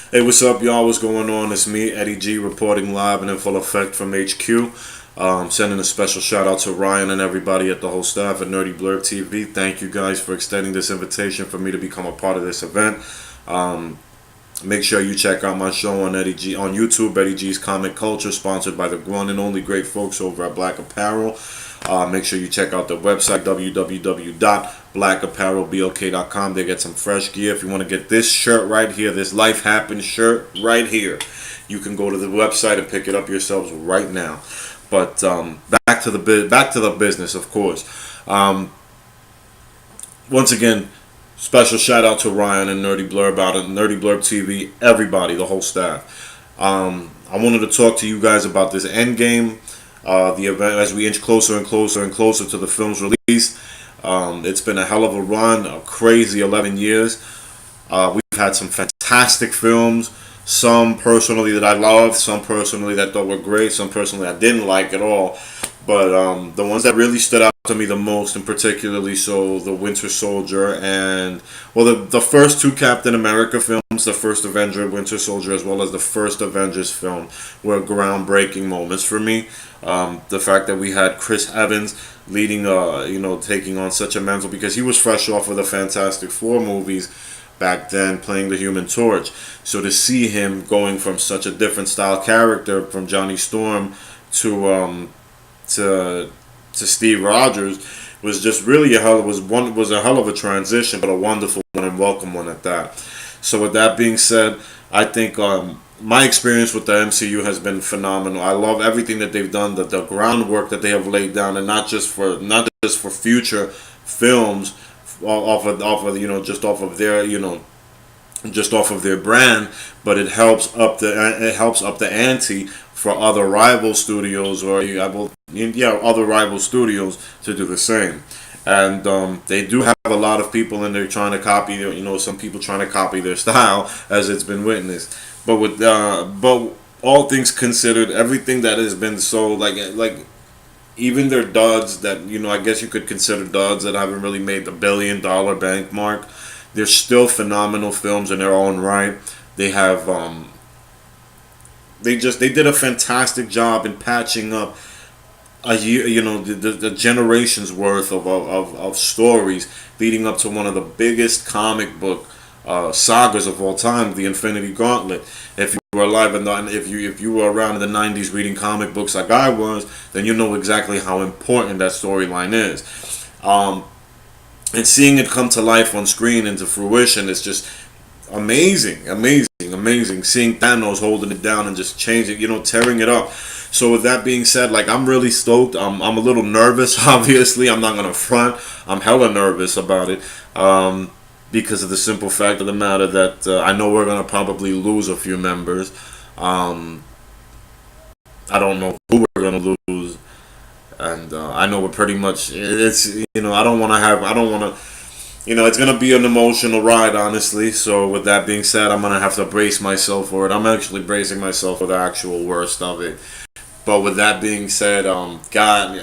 Hey, what's up, y'all? What's going on? It's me, Eddie G, reporting live and in full effect from HQ. Sending a special shout out to Ryan and everybody at the whole staff at Nerdy Blurb TV. Thank you guys for extending this invitation for me to become a part of this event. Um, Make sure you check out my show on Eddie G on YouTube, Eddie G's Comic Culture, sponsored by the one and only great folks over at Black Apparel. Make sure you check out the website www.blackapparelblk.com. They get some fresh gear. If you want to get this shirt right here, this Life Happens shirt right here, you can go to the website and pick it up yourselves right now. But back to the business, of course. Once again, special shout out to Ryan and Nerdy Blurb out at Nerdy Blurb TV, everybody, the whole staff. I wanted to talk to you guys about this Endgame, the event as we inch closer and closer and closer to the film's release. It's been a hell of a run, a crazy 11 years. We've had some fantastic films, some personally that I loved, some personally that I thought were great, some personally I didn't like at all. But the ones that really stood out to me the most, and particularly so, the Winter Soldier and, well, the first two Captain America films, the first Avenger, Winter Soldier, as well as the first Avengers film, were groundbreaking moments for me. The fact that we had Chris Evans leading, taking on such a mantle, because he was fresh off of the Fantastic Four movies back then, playing the Human Torch. So to see him going from such a different style character, from Johnny Storm to Steve Rogers, was just really a hell of a transition, but a wonderful one and welcome one at that. So with that being said, I think my experience with the MCU has been phenomenal. I love everything that they've done, the groundwork that they have laid down, and not just for future films, off of their brand, but it helps up the ante for other rival studios other rival studios to do the same. And they do have a lot of people in there trying to copy, some people trying to copy their style, as it's been witnessed. But but all things considered, everything that has been so like even their duds that I guess you could consider duds that haven't really made the $1 billion bank mark, they're still phenomenal films in their own right. They have they did a fantastic job in patching up a year, the generations worth of stories leading up to one of the biggest comic book sagas of all time, the Infinity Gauntlet. If you were alive if you were around in the 90s reading comic books like I was, then you know exactly how important that storyline is. And seeing it come to life on screen and to fruition is just amazing. Seeing Thanos holding it down and just changing, tearing it up. So with that being said, I'm really stoked. I'm a little nervous, obviously. I'm not going to front. I'm hella nervous about it. Because of the simple fact of the matter that I know we're going to probably lose a few members. I don't know who we're going to lose. And I know we're pretty much, it's, I don't want to, it's going to be an emotional ride, honestly. So with that being said, I'm going to have to brace myself for it. I'm actually bracing myself for the actual worst of it. But with that being said, God,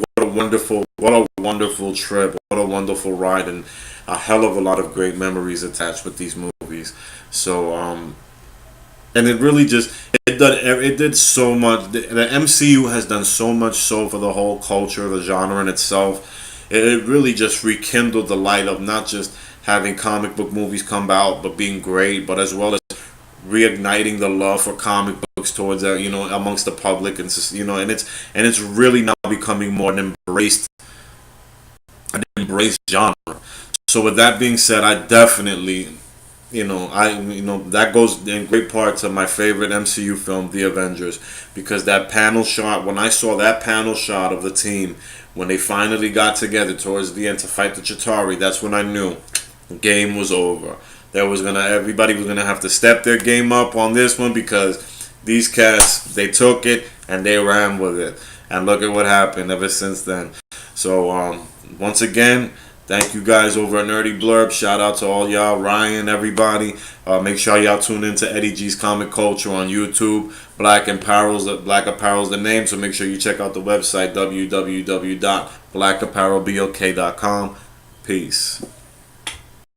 what a wonderful trip, what a wonderful ride, and a hell of a lot of great memories attached with these movies. So, and it really it did so much. The MCU has done so much so for the whole culture, the genre in itself. It really just rekindled the light of not just having comic book movies come out, but being great, but as well as reigniting the love for comic books towards amongst the public, and and it's really now becoming more an embraced genre. So with that being said, I definitely that goes in great part to my favorite MCU film, The Avengers, because that panel shot, when I saw that panel shot of the team when they finally got together towards the end to fight the Chitauri, that's when I knew the game was over. Everybody was gonna have to step their game up on this one, because these cats, they took it and they ran with it, and look at what happened ever since then. So once again, thank you guys over at Nerdy Blurb. Shout out to all y'all, Ryan, everybody. Make sure y'all tune into Eddie G's Comic Culture on YouTube. Black Apparel's the name, so make sure you check out the website www.blackapparelblk.com. Peace.